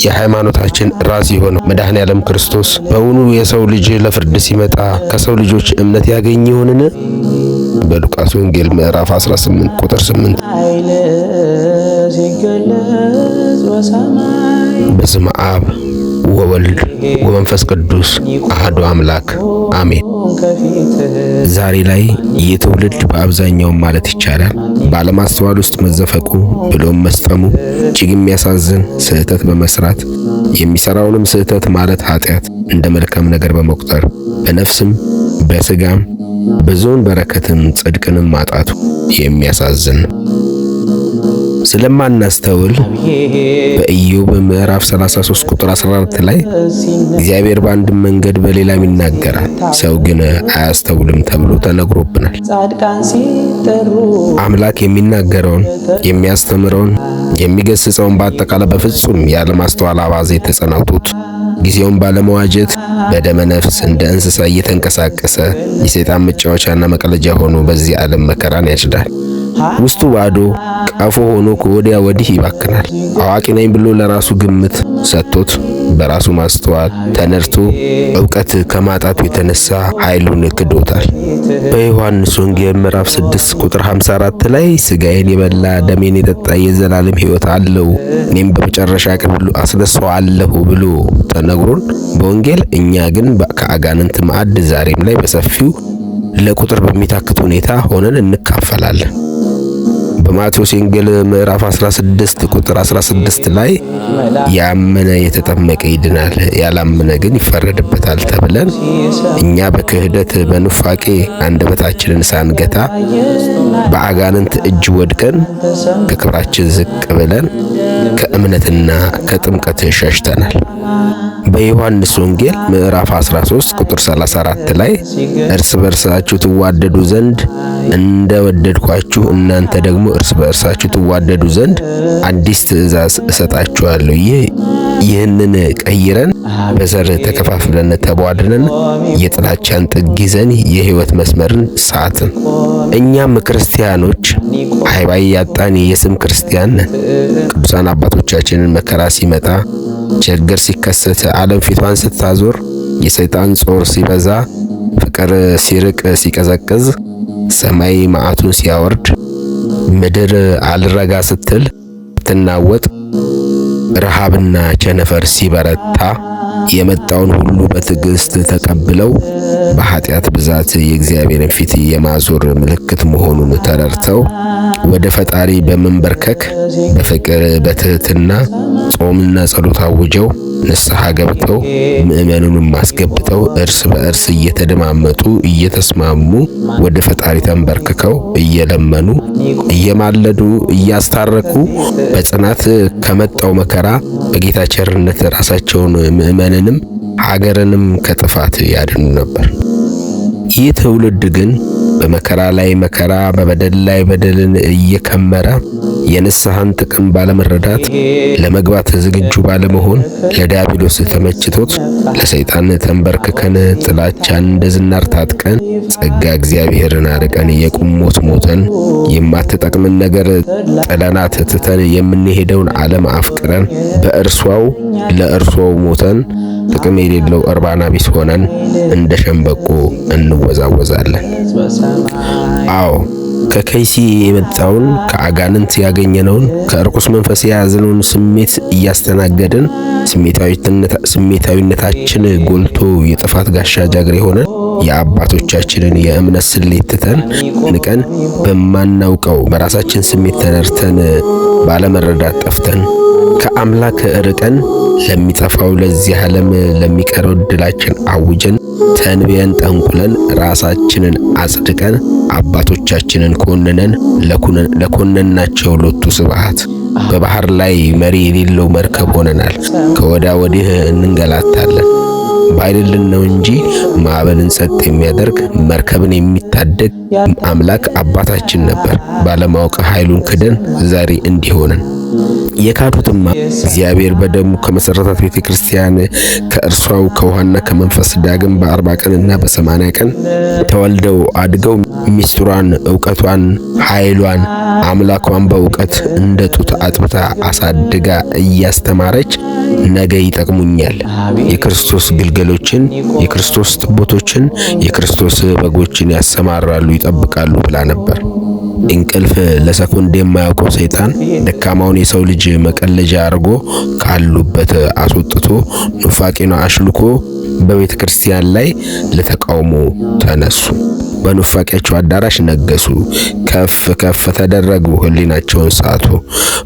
የሃይማኖታችን ራስ የሆነው መድኃኔዓለም ክርስቶስ በውኑ የሰው ልጅ ለፍርድ ሲመጣ ከሰው ልጆች እምነት ያገኝ ይሆንን? በሉቃስ ወንጌል ምዕራፍ 18 ቁጥር 8። በስመ አብ ወወልድ ወመንፈስ ቅዱስ አሐዱ አምላክ አሜን። ዛሬ ላይ ይህ ትውልድ በአብዛኛው ማለት ይቻላል ባለማስተዋል ውስጥ መዘፈቁ ብሎም መስጠሙ እጅግ የሚያሳዝን ስህተት በመስራት የሚሰራውንም ስህተት ማለት ኃጢአት እንደ መልካም ነገር በመቁጠር በነፍስም በስጋም ብዙውን በረከትም ጽድቅንም ማጣቱ የሚያሳዝን ነው። ስለማናስተውል በኢዮብ ምዕራፍ 33 ቁጥር 14 ላይ እግዚአብሔር በአንድ መንገድ በሌላም ይናገራል፣ ሰው ግን አያስተውልም ተብሎ ተነግሮብናል። አምላክ የሚናገረውን የሚያስተምረውን የሚገስጸውን በአጠቃላይ በፍጹም ያለማስተዋል አባዜ ተጸናውቶት ጊዜውን ባለመዋጀት በደመ ነፍስ እንደ እንስሳ እየተንቀሳቀሰ የሰይጣን መጫወቻና መቀለጃ ሆኖ በዚህ ዓለም መከራን ያጭዳል። ውስጡ ባዶ ቀፎ ሆኖ ከወዲያ ወዲህ ይባክናል። አዋቂ ነኝ ብሎ ለራሱ ግምት ሰጥቶት በራሱ ማስተዋል ተነድቶ ዕውቀት ከማጣቱ የተነሳ ኃይሉን ክዶታል። በዮሐንስ ወንጌል ምዕራፍ 6 ቁጥር 54 ላይ ሥጋዬን የበላ ደሜን የጠጣ የዘላለም ሕይወት አለው፣ እኔም በመጨረሻ ቀን ሁሉ አስነሣዋለሁ ብሎ ተነግሮን በወንጌል እኛ ግን ከአጋንንት ማዕድ ዛሬም ላይ በሰፊው ለቁጥር በሚታክት ሁኔታ ሆነን እንካፈላለን። በማቴዎስ ወንጌል ምዕራፍ 16 ቁጥር 16 ላይ ያመነ የተጠመቀ ይድናል፣ ያላመነ ግን ይፈረድበታል ተብለን እኛ በክህደት በኑፋቄ አንደበታችንን ሳንገታ በአጋንንት እጅ ወድቀን ከክብራችን ዝቅ ብለን ከእምነትና ከጥምቀት ሸሽተናል። በዮሐንስ ወንጌል ምዕራፍ 13 ቁጥር 34 ላይ እርስ በርሳችሁ ትዋደዱ ዘንድ እንደወደድኳችሁ እናንተ ደግሞ እርስ በርሳችሁ ትዋደዱ ዘንድ አዲስ ትእዛዝ እሰጣችኋለሁ። ይህንን ቀይረን በዘር ተከፋፍለን ተቧድነን የጥላቻን ጥግ ይዘን የሕይወት መስመርን ሳትን። እኛም ክርስቲያኖች ሃይባይ ያጣን የስም ክርስቲያን ነን። ቅዱሳን አባቶቻችንን መከራ ሲመጣ ችግር ሲከሰት ዓለም ፊቷን ስታዞር የሰይጣን ጾር ሲበዛ ፍቅር ሲርቅ ሲቀዘቅዝ ሰማይ መዓቱን ሲያወርድ ምድር አልረጋ ስትል ትናወጥ ረሃብና ቸነፈር ሲበረታ የመጣውን ሁሉ በትዕግስት ተቀብለው በኃጢአት ብዛት የእግዚአብሔርን ፊት የማዞር ምልክት መሆኑን ተረድተው ወደ ፈጣሪ በመንበርከክ በፍቅር በትህትና ጾምና ጸሎት አውጀው ንስሐ ገብተው ምእመኑንም ማስገብተው እርስ በእርስ እየተደማመጡ እየተስማሙ ወደ ፈጣሪ ተንበርክከው እየለመኑ እየማለዱ እያስታረቁ በጽናት ከመጣው መከራ በጌታ ቸርነት ራሳቸውን ምእመንንም ሀገርንም ከጥፋት ያድኑ ነበር። ይህ ትውልድ ግን በመከራ ላይ መከራ በበደል ላይ በደልን እየከመረ የንስሐን ጥቅም ባለመረዳት ለመግባት ዝግጁ ባለመሆን ለዲያብሎስ ተመችቶት ለሰይጣን ተንበርክከን ጥላቻን እንደ ዝናር ታጥቀን ጸጋ እግዚአብሔርን አርቀን የቁሞት ሞተን የማትጠቅምን ነገር ጥለናት ትተን የምንሄደውን ዓለም አፍቅረን በእርሷው ለእርሷው ሞተን ጥቅም የሌለው እርባና ቢስ ሆነን እንደ ሸምበቆ እንወዛወዛለን። አዎ ከከይሲ የመጣውን ከአጋንንት ያገኘነውን ከእርኩስ መንፈስ የያዝነውን ስሜት እያስተናገድን ስሜታዊነታችን ጎልቶ የጥፋት ጋሻ ጃግሬ ሆነን የአባቶቻችንን የእምነት ስሌት ትተን ንቀን በማናውቀው በራሳችን ስሜት ተነርተን ባለመረዳት ጠፍተን ከአምላክ ርቀን ለሚጠፋው ለዚህ ዓለም ለሚቀረው ዕድላችን አውጀን ተንብየን ጠንቁለን ራሳችንን አጽድቀን አባቶቻችንን ኮንነን ለኮነናቸው ሎቱ ስብሐት በባህር ላይ መሪ የሌለው መርከብ ሆነናል። ከወዳ ወዲህ እንንገላታለን። ባይልልን ነው እንጂ ማዕበልን ጸጥ የሚያደርግ መርከብን የሚታደግ አምላክ አባታችን ነበር። ባለማወቅ ኃይሉን ክደን ዛሬ እንዲህ ሆነን የካዱትማ እግዚአብሔር በደሙ ከመሰረታት ቤተ ክርስቲያን ከእርሷው ከውሃና ከመንፈስ ዳግም በ40 ቀንና በ80 ቀን ተወልደው አድገው ሚስጥሯን፣ ዕውቀቷን፣ ኃይሏን፣ አምላኳን በእውቀት እንደ ጡት አጥብታ አሳድጋ እያስተማረች ነገ ይጠቅሙኛል፣ የክርስቶስ ግልገሎችን፣ የክርስቶስ ጥቦቶችን፣ የክርስቶስ በጎችን ያሰማራሉ፣ ይጠብቃሉ ብላ ነበር። እንቅልፍ ለሰኮንድ የማያውቀው ሰይጣን ደካማውን የሰው ልጅ መቀለጃ አድርጎ ካሉበት አስወጥቶ ኑፋቄን አሽልኮ በቤተ ክርስቲያን ላይ ለተቃውሞ ተነሱ። በኑፋቄያቸው አዳራሽ ነገሱ፣ ከፍ ከፍ ተደረጉ፣ ሕሊናቸውን ሳቱ።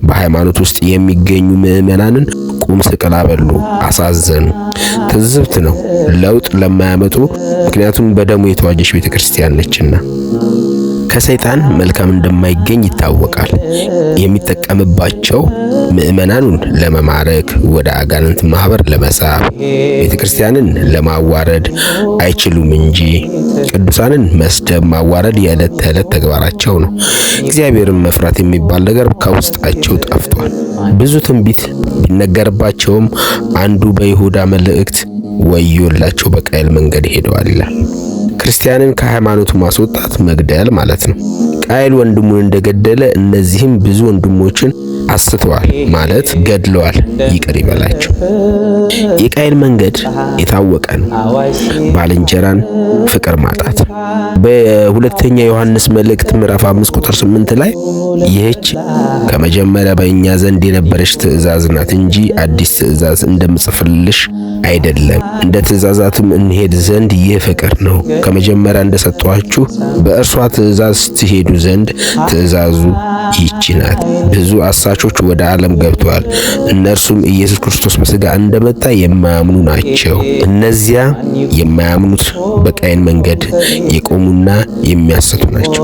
በሃይማኖት ውስጥ የሚገኙ ምዕመናንን ቁም ስቅል አበሉ፣ አሳዘኑ። ትዝብት ነው ለውጥ ለማያመጡ፣ ምክንያቱም በደሙ የተዋጀች ቤተ ክርስቲያን ነችና። ከሰይጣን መልካም እንደማይገኝ ይታወቃል። የሚጠቀምባቸው ምዕመናኑን ለመማረክ፣ ወደ አጋንንት ማህበር ለመሳብ፣ ቤተክርስቲያንን ለማዋረድ አይችሉም እንጂ ቅዱሳንን መስደብ፣ ማዋረድ የዕለት ተዕለት ተግባራቸው ነው። እግዚአብሔርን መፍራት የሚባል ነገር ከውስጣቸው ጠፍቷል። ብዙ ትንቢት ቢነገርባቸውም አንዱ በይሁዳ መልእክት ወዮላቸው በቃየል መንገድ ሄደዋል ይላል። ክርስቲያንን ከሃይማኖቱ ማስወጣት መግደል ማለት ነው። ቃየል ወንድሙን እንደገደለ እነዚህም ብዙ ወንድሞችን አስተዋል ማለት ገድለዋል። ይቅር ይበላቸው። የቃየል መንገድ የታወቀ ነው። ባልንጀራን ፍቅር ማጣት። በሁለተኛ ዮሐንስ መልእክት ምዕራፍ 5 ቁጥር 8 ላይ ይህች ከመጀመሪያ በእኛ ዘንድ የነበረች ትእዛዝ ናት እንጂ አዲስ ትእዛዝ እንደምጽፍልሽ አይደለም፣ እንደ ትእዛዛትም እንሄድ ዘንድ ይህ ፍቅር ነው። ከመጀመሪያ እንደሰጠኋችሁ በእርሷ ትእዛዝ ትሄዱ ዘንድ ትእዛዙ ይህች ናት። ብዙ አሳቾች ወደ ዓለም ገብተዋል፣ እነርሱም ኢየሱስ ክርስቶስ በሥጋ እንደመጣ የማያምኑ ናቸው። እነዚያ የማያምኑት በቃየል መንገድ የቆሙና የሚያስቱ ናቸው።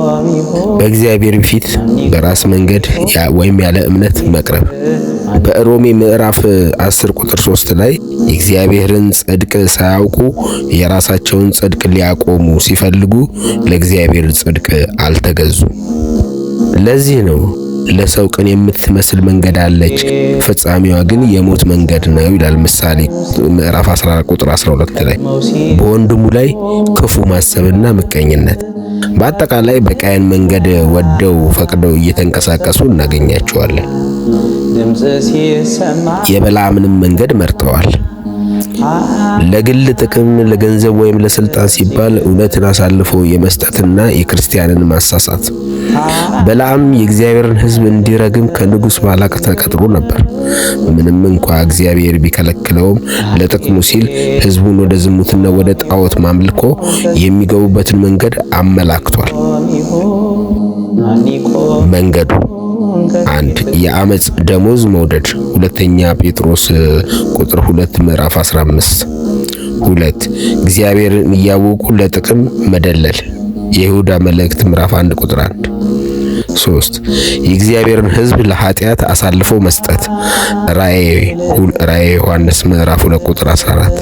በእግዚአብሔር ፊት በራስ መንገድ ወይም ያለ እምነት መቅረብ። በሮሜ ምዕራፍ 10 ቁጥር 3 ላይ የእግዚአብሔርን ጽድቅ ሳያውቁ የራሳቸውን ጽድቅ ሊያቆሙ ሲፈልጉ ለእግዚአብሔር ጽድቅ አልተገዙ። ለዚህ ነው ለሰው ቅን የምትመስል መንገድ አለች፣ ፍጻሜዋ ግን የሞት መንገድ ነው ይላል ምሳሌ ምዕራፍ 14 ቁጥር 12 ላይ። በወንድሙ ላይ ክፉ ማሰብና ምቀኝነት። በአጠቃላይ በቃየል መንገድ ወደው ፈቅደው እየተንቀሳቀሱ እናገኛቸዋለን። የበለዓምንም መንገድ መርጠዋል። ለግል ጥቅም፣ ለገንዘብ ወይም ለስልጣን ሲባል እውነትን አሳልፎ የመስጠትና የክርስቲያንን ማሳሳት። በለዓም የእግዚአብሔርን ሕዝብ እንዲረግም ከንጉሥ ባላቅ ተቀጥሮ ነበር። ምንም እንኳ እግዚአብሔር ቢከለክለውም ለጥቅሙ ሲል ሕዝቡን ወደ ዝሙትና ወደ ጣዖት ማምልኮ የሚገቡበትን መንገድ አመላክቷል። መንገዱ 1 የአመጽ ደሞዝ መውደድ ሁለተኛ ጴጥሮስ ቁጥር 2 ምዕራፍ 15 2 እግዚአብሔርን እያወቁ ለጥቅም መደለል የይሁዳ መልእክት ምዕራፍ 1 ቁጥር 1 3 የእግዚአብሔርን ሕዝብ ለኃጢአት አሳልፎ መስጠት ራእየ ዮሐንስ ምዕራፍ 2 ቁጥር 14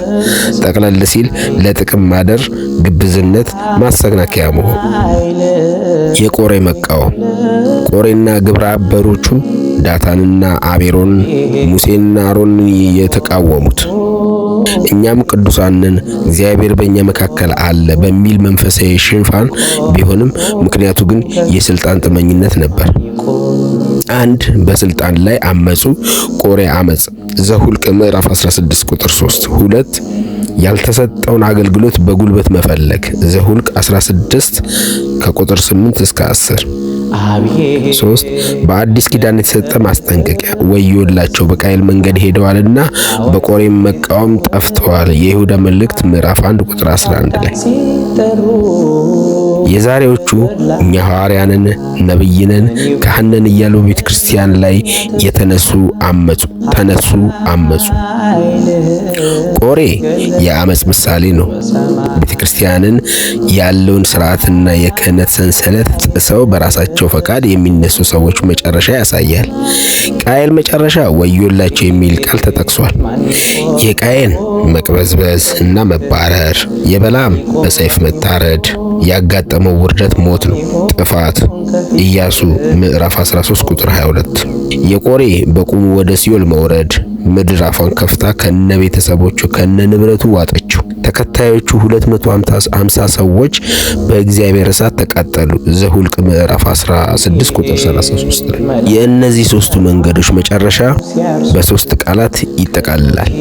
ጠቅለል ሲል ለጥቅም ማደር፣ ግብዝነት፣ ማሰናከያ መሆን። የቆሬ መቃወም ቆሬና ግብረ አበሮቹ ዳታንና አቤሮን ሙሴንና አሮንን የተቃወሙት እኛም ቅዱሳንን እግዚአብሔር በእኛ መካከል አለ በሚል መንፈሳዊ ሽንፋን ቢሆንም ምክንያቱ ግን የስልጣን ጥመኝነት ነበር። 1 በስልጣን ላይ አመጹ። ቆሬ አመጽ ዘሁልቅ ምዕራፍ 16 ቁጥር 3 2 ያልተሰጠውን አገልግሎት በጉልበት መፈለግ ዘሁልቅ 16 ከቁጥር 8 እስከ 10 3 በአዲስ ኪዳን የተሰጠ ማስጠንቀቂያ ወዮላቸው በቃየል መንገድ ሄደዋልና በቆሬም መቃወም ጠፍተዋል የይሁዳ መልእክት ምዕራፍ 1 ቁጥር 11 ላይ። የዛሬዎቹ እኛ ሐዋርያንን ነብይንን ካህንን እያሉ ቤተ ክርስቲያን ላይ የተነሱ አመጹ። ቆሬ የአመጽ ምሳሌ ነው። ቤተ ክርስቲያንን ያለውን ሥርዓትና የክህነት ሰንሰለት ጥሰው በራሳቸው ፈቃድ የሚነሱ ሰዎች መጨረሻ ያሳያል። ቃየል መጨረሻ ወዮላቸው የሚል ቃል ተጠቅሷል። የቃየል መቅበዝበዝ እና መባረር፣ የበለዓም በሰይፍ መታረድ ያጋጠሙ የፈጸመው ውርደት ሞት ነው፣ ጥፋት። ኢያሱ ምዕራፍ 13 ቁጥር 22። የቆሬ በቁሙ ወደ ሲኦል መውረድ፣ ምድር አፏን ከፍታ ከነ ቤተሰቦቹ ከነ ንብረቱ ዋጠችው። ተከታዮቹ 250 ሰዎች በእግዚአብሔር እሳት ተቃጠሉ። ዘሁልቅ ምዕራፍ 16 ቁጥር 33 ላይ። የእነዚህ ሶስቱ መንገዶች መጨረሻ በሶስት ቃላት ይጠቃልላል።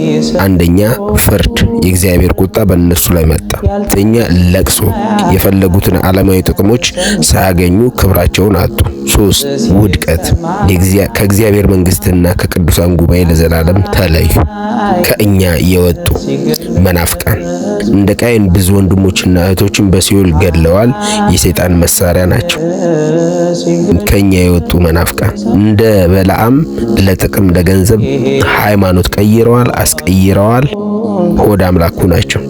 አንደኛ ፍርድ፣ የእግዚአብሔር ቁጣ በእነሱ ላይ መጣ። ሁለተኛ ለቅሶ፣ የፈለጉትን ዓለማዊ ጥቅሞች ሳያገኙ ክብራቸውን አጡ። ሶስት ውድቀት፣ ከእግዚአብሔር መንግስትና ከቅዱሳን ጉባኤ ለዘላለም ተለዩ። ከእኛ የወጡ መናፍቃን እንደ ቃየን ብዙ ወንድሞችና እህቶችን በሲኦል ገድለዋል። የሰይጣን መሳሪያ ናቸው። ከኛ የወጡ መናፍቃን እንደ በለዓም ለጥቅም ለገንዘብ ሃይማኖት ቀይረዋል፣ አስቀይረዋል። ሆድ አምላኩ ናቸው።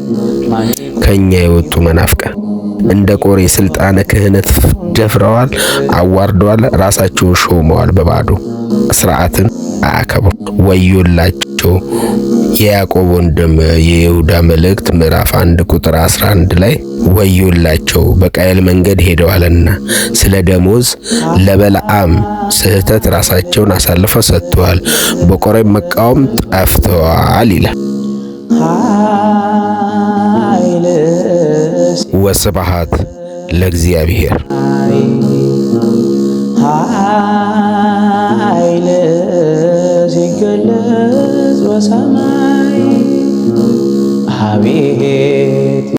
ከኛ የወጡ መናፍቃን እንደ ቆሬ ስልጣነ ክህነት ደፍረዋል፣ አዋርደዋል፣ ራሳቸውን ሾመዋል። በባዶ ስርዓትን አያከብሩ። ወዮላቸው። የያዕቆብ ወንድም የይሁዳ መልእክት ምዕራፍ 1 ቁጥር 11 ላይ ወዮላቸው በቃየል መንገድ ሄደዋልና ስለ ደሞዝ ለበለዓም ስህተት ራሳቸውን አሳልፈው ሰጥተዋል፣ በቆሬ መቃወም ጠፍተዋል ይላል። ወስብሐት ለእግዚአብሔር። ኃይል ሲገለጽ በሰማይ አቤት